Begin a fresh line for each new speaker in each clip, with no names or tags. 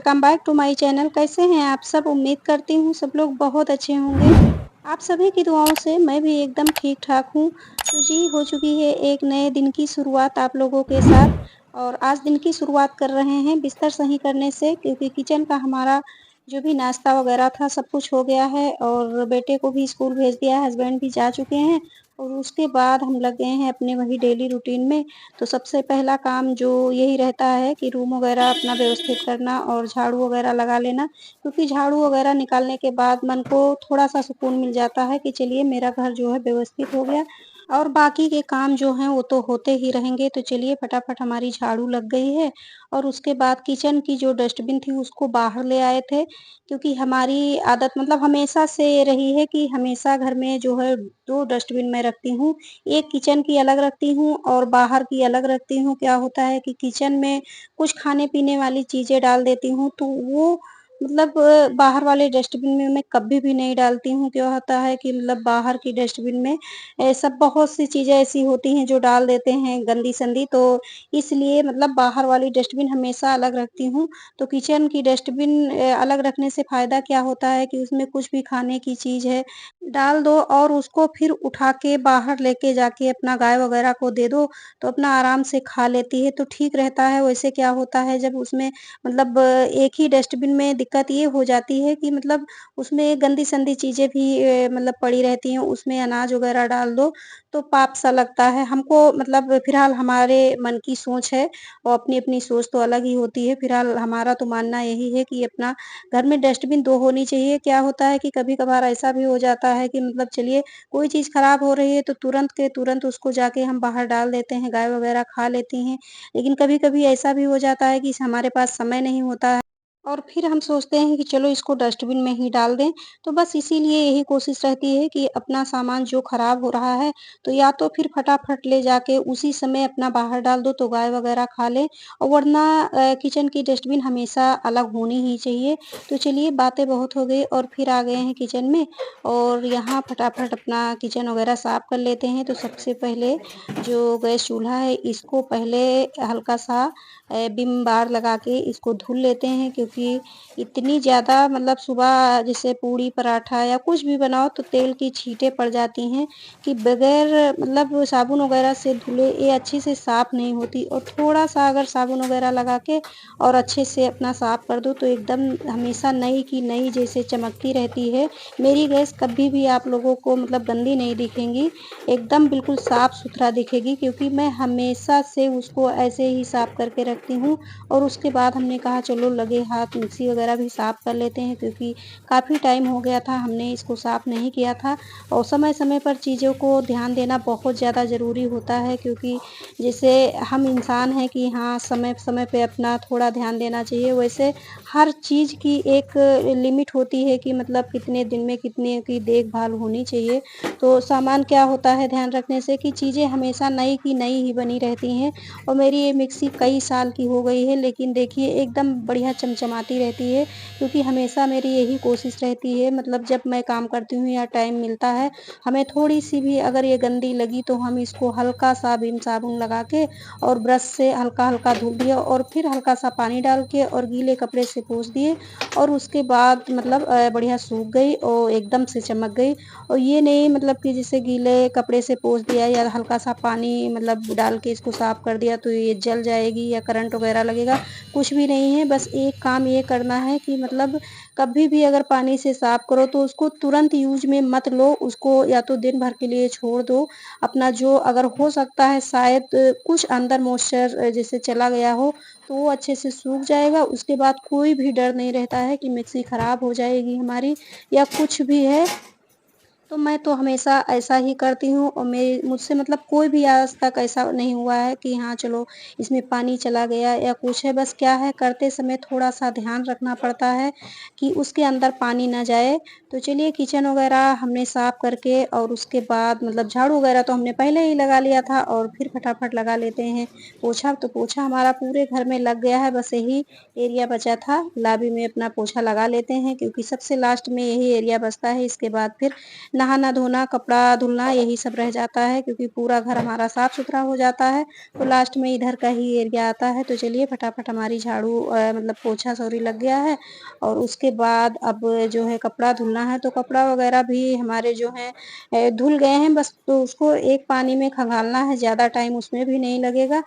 Welcome back to my channel. कैसे हैं आप सब? उम्मीद करती हूँ सब लोग बहुत अच्छे होंगे। आप सभी की दुआओं से मैं भी एकदम ठीक-ठाक हूँ। तो जी, हो चुकी है एक नए दिन की शुरुआत आप लोगों के साथ और आज दिन की शुरुआत कर रहे हैं बिस्तर सही करने से, क्योंकि किचन का हमारा जो भी नाश्ता वगैरह था सब कुछ हो गया है और बेटे को भी स्कूल भेज दिया है, हस्बैंड भी जा चुके हैं और उसके बाद हम लग गए हैं अपने वही डेली रूटीन में। तो सबसे पहला काम जो यही रहता है कि रूम वगैरह अपना व्यवस्थित करना और झाड़ू वगैरह लगा लेना, क्योंकि झाड़ू वगैरह निकालने के बाद मन को थोड़ा-सा सुकून मिल जाता है कि चलिए मेरा घर जो है व्यवस्थित हो गया और बाकी के काम जो हैं वो तो होते ही रहेंगे। तो चलिए फटाफट हमारी झाड़ू लग गई है और उसके बाद किचन की जो डस्टबिन थी उसको बाहर ले आए थे, क्योंकि हमारी आदत मतलब हमेशा से ये रही है कि हमेशा घर में जो है 2 डस्टबिन मैं रखती हूँ। एक किचन की अलग रखती हूँ और बाहर की अलग रखती हूँ। क्या होता है कि किचन में कुछ खाने-पीने वाली चीज़ें डाल देती हूँ, तो वो मतलब बाहर वाले डस्टबिन में मैं कभी भी नहीं डालती हूँ। क्या होता है कि मतलब बाहर की डस्टबिन में सब बहुत सी चीज़ें ऐसी होती हैं जो डाल देते हैं गंदी-संदी, तो इसलिए मतलब बाहर वाली डस्टबिन हमेशा अलग रखती हूँ। तो किचन की डस्टबिन अलग रखने से फ़ायदा क्या होता है कि उसमें कुछ भी खाने की चीज़ है, डाल दो और उसको फिर उठा के बाहर लेके जाके अपना गाय वगैरह को दे दो, तो अपना आराम से खा लेती है, तो ठीक रहता है। वैसे क्या होता है जब उसमें मतलब एक ही डस्टबिन में दिक्कत ये हो जाती है कि मतलब उसमें गंदी-संदी चीज़ें भी मतलब पड़ी रहती हैं, उसमें अनाज वगैरह डाल दो, तो पाप-सा लगता है। हमको मतलब फिलहाल हमारे मन की सोच है और अपनी-अपनी सोच तो अलग ही होती है। फिलहाल हमारा तो मानना यही है कि अपना घर में डस्टबिन 2 होनी चाहिए। क्या होता है कि कभी-कभार ऐसा भी हो जाता है कि मतलब चलिए कोई चीज़ खराब हो रही है तो तुरंत के तुरंत उसको जाके हम बाहर डाल देते हैं, गाय वगैरह खा लेती हैं। लेकिन कभी-कभी ऐसा भी हो जाता है कि हमारे पास समय नहीं होता है और फिर हम सोचते हैं कि चलो इसको डस्टबिन में ही डाल दें। तो बस इसीलिए यही कोशिश रहती है कि अपना सामान जो खराब हो रहा है, तो या तो फिर फटाफट ले जाके उसी समय अपना बाहर डाल दो तो गाय वगैरह खा लें और वरना किचन की डस्टबिन हमेशा अलग होनी ही चाहिए। तो चलिए बातें बहुत हो गई और फिर आ गए हैं किचन में और यहाँ फटाफट अपना किचन वगैरह साफ कर लेते हैं। तो सबसे पहले जो गैस चूल्हा है इसको पहले हल्का-सा विम बार लगा के इसको धुल लेते हैं, क्योंकि इतनी ज़्यादा मतलब सुबह जैसे पूड़ी पराठा या कुछ भी बनाओ तो तेल की छींटें पड़ जाती हैं कि बगैर मतलब साबुन वगैरह से धुले ये अच्छे से साफ़ नहीं होती और थोड़ा-सा अगर साबुन वगैरह लगा के और अच्छे से अपना साफ़ कर दो तो एकदम हमेशा नई की नई जैसे चमकती रहती है। मेरी गैस कभी भी आप लोगों को मतलब गंदी नहीं दिखेंगी, एकदम बिल्कुल साफ़-सुथरा दिखेगी, क्योंकि मैं हमेशा से उसको ऐसे ही साफ़ करके रखती हूँ और उसके बाद हमने कहा चलो लगे हाथ मिक्सी वगैरह भी साफ़ कर लेते हैं, क्योंकि काफ़ी टाइम हो गया था हमने इसको साफ़ नहीं किया था और समय-समय पर चीज़ों को ध्यान देना बहुत ज़्यादा ज़रूरी होता है, क्योंकि जैसे हम इंसान हैं कि हाँ, समय-समय पे अपना थोड़ा ध्यान देना चाहिए, वैसे हर चीज़ की एक लिमिट होती है कि मतलब कितने दिन में कितने की देखभाल होनी चाहिए। तो सामान क्या होता है ध्यान रखने से कि चीज़ें हमेशा नई की नई ही बनी रहती हैं और मेरी ये मिक्सी कई साल की हो गई है, लेकिन देखिए एकदम बढ़िया चमचमाती रहती है, क्योंकि हमेशा मेरी यही कोशिश रहती है मतलब जब मैं काम करती हूँ या टाइम मिलता है, हमें थोड़ी-सी भी अगर ये गंदी लगी तो हम इसको हल्का-सा विम साबुन लगा के और ब्रश से हल्का-हल्का धुल दिया और फिर हल्का-सा पानी डाल के और गीले कपड़े से पोंछ दिए और उसके बाद मतलब बढ़िया सूख गई और एकदम से चमक गई। और ये नहीं मतलब कि जैसे गीले कपड़े से पोंछ दिया या हल्का-सा पानी मतलब डाल के इसको साफ़ कर दिया तो ये जल जाएगी या करंट वगैरह लगेगा, कुछ भी नहीं है। बस एक काम ये करना है कि मतलब कभी भी अगर पानी से साफ़ करो तो उसको तुरंत यूज़ में मत लो, उसको या तो दिन भर के लिए छोड़ दो। अपना जो अगर हो सकता है शायद कुछ अंदर मॉइस्चर जैसे चला गया हो, तो वो अच्छे से सूख जाएगा। उसके बाद कोई भी डर नहीं रहता है कि मिक्सी खराब हो जाएगी हमारी या कुछ भी है। तो मैं तो हमेशा ऐसा ही करती हूँ और मेरे मुझसे मतलब कोई भी आज तक ऐसा नहीं हुआ है कि हाँ चलो इसमें पानी चला गया या कुछ है। बस क्या है करते समय थोड़ा-सा ध्यान रखना पड़ता है कि उसके अंदर पानी ना जाए। तो चलिए किचन वगैरह हमने साफ़ करके और उसके बाद मतलब झाड़ू वगैरह तो हमने पहले ही लगा लिया था और फिर फटाफट लगा लेते हैं पोछा। तो पोछा हमारा पूरे घर में लग गया है, बस यही एरिया बचा था। लॉबी में अपना पोछा लगा लेते हैं, क्योंकि सबसे लास्ट में यही एरिया बचता है। इसके बाद फिर नहाना धोना, कपड़ा धुलना यही सब रह जाता है क्योंकि पूरा घर हमारा साफ-सुथरा हो जाता है। तो लास्ट में इधर का ही एरिया आता है। तो चलिए फटाफट हमारी झाड़ू मतलब पोछा सॉरी लग गया है और उसके बाद अब जो है कपड़ा धुलना है। तो कपड़ा वगैरह भी हमारे जो हैं धुल गए हैं बस तो उसको एक पानी में खंगालना है, ज़्यादा टाइम उसमें भी नहीं लगेगा।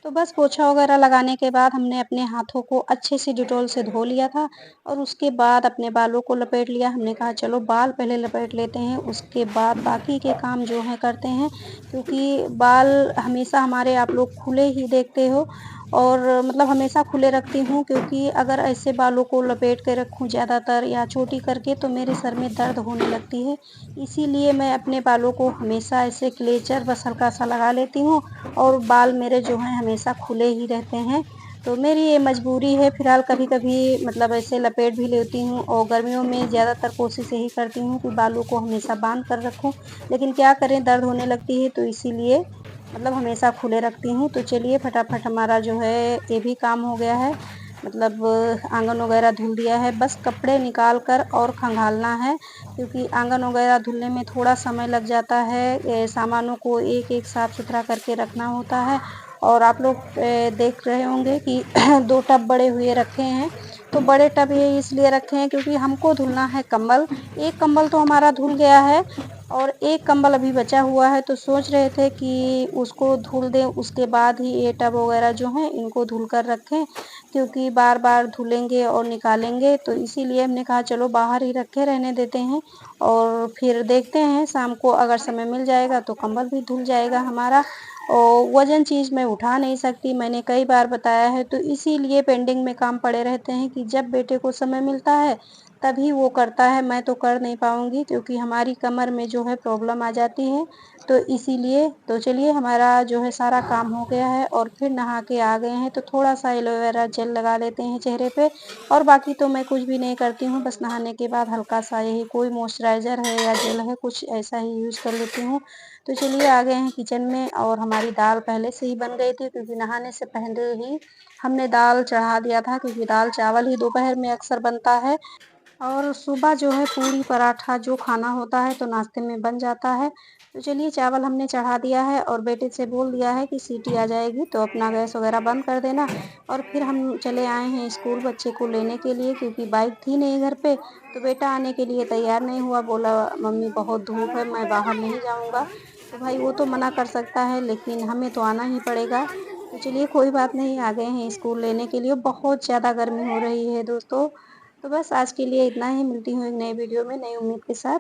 तो बस पोछा वगैरह लगाने के बाद हमने अपने हाथों को अच्छे से डेटॉल से धो लिया था और उसके बाद अपने बालों को लपेट लिया। हमने कहा चलो बाल पहले लपेट लेते हैं, उसके बाद बाकी के काम जो हैं करते हैं क्योंकि बाल हमेशा हमारे आप लोग खुले ही देखते हो और मतलब हमेशा खुले रखती हूँ क्योंकि अगर ऐसे बालों को लपेट के रखूँ ज़्यादातर या छोटी करके तो मेरे सर में दर्द होने लगती है। इसीलिए मैं अपने बालों को हमेशा ऐसे क्लेचर बस हल्का-सा लगा लेती हूँ और बाल मेरे जो हैं हमेशा खुले ही रहते हैं। तो मेरी ये मजबूरी है फिलहाल कभी-कभी मतलब ऐसे लपेट भी लेती हूँ और गर्मियों में ज़्यादातर कोशिश यही करती हूँ कि बालों को हमेशा बाँध कर रखूँ। लेकिन क्या करें दर्द होने लगती है तो इसीलिए मतलब हमेशा खुले रखती हूँ। तो चलिए फटाफट हमारा जो है ये भी काम हो गया है। मतलब आँगन वगैरह धुल दिया है, बस कपड़े निकाल कर और खंगालना है क्योंकि आँगन वगैरह धुलने में थोड़ा समय लग जाता है। सामानों को एक-एक साफ-सुथरा करके रखना होता है और आप लोग देख रहे होंगे कि 2 टब बड़े हुए रखे हैं। तो बड़े टब ये इसलिए रखे हैं क्योंकि हमको धुलना है कंबल। एक कंबल तो हमारा धुल गया है और एक कंबल अभी बचा हुआ है तो सोच रहे थे कि उसको धुल दें उसके बाद ही ये टब वगैरह जो हैं इनको धुल कर रखें क्योंकि बार-बार धुलेंगे और निकालेंगे तो इसीलिए हमने कहा चलो बाहर ही रखे रहने देते हैं और फिर देखते हैं शाम को अगर समय मिल जाएगा तो कंबल भी धुल जाएगा हमारा। और वज़न चीज़ मैं उठा नहीं सकती मैंने कई बार बताया है तो इसीलिए पेंडिंग में काम पड़े रहते हैं कि जब बेटे को समय मिलता है तभी वो करता है, मैं तो कर नहीं पाऊँगी क्योंकि हमारी कमर में जो है प्रॉब्लम आ जाती है। तो इसीलिए तो चलिए हमारा जो है सारा काम हो गया है और फिर नहा के आ गए हैं तो थोड़ा-सा एलोवेरा जेल लगा लेते हैं चेहरे पे और बाकी तो मैं कुछ भी नहीं करती हूँ, बस नहाने के बाद हल्का-सा यही कोई मॉइस्चराइज़र है या जेल है कुछ ऐसा ही यूज़ कर लेती हूँ। तो चलिए आ गए हैं किचन में और हमारी दाल पहले से ही बन गई थी क्योंकि नहाने से पहले ही हमने दाल चढ़ा दिया था क्योंकि दाल-चावल ही दोपहर में अक्सर बनता है। और सुबह जो है पूड़ी पराठा जो खाना होता है तो नाश्ते में बन जाता है। तो चलिए चावल हमने चढ़ा दिया है और बेटे से बोल दिया है कि सीटी आ जाएगी तो अपना गैस वगैरह बंद कर देना और फिर हम चले आए हैं स्कूल बच्चे को लेने के लिए क्योंकि बाइक थी नहीं घर पे। तो बेटा आने के लिए तैयार नहीं हुआ, बोला मम्मी बहुत धूप है मैं बाहर नहीं जाऊँगा। तो भाई वो तो मना कर सकता है लेकिन हमें तो आना ही पड़ेगा। तो चलिए कोई बात नहीं आ गए हैं स्कूल लेने के लिए, बहुत ज़्यादा गर्मी हो रही है दोस्तों। तो बस आज के लिए इतना ही, मिलती हूँ एक नए वीडियो में नई उम्मीद के साथ।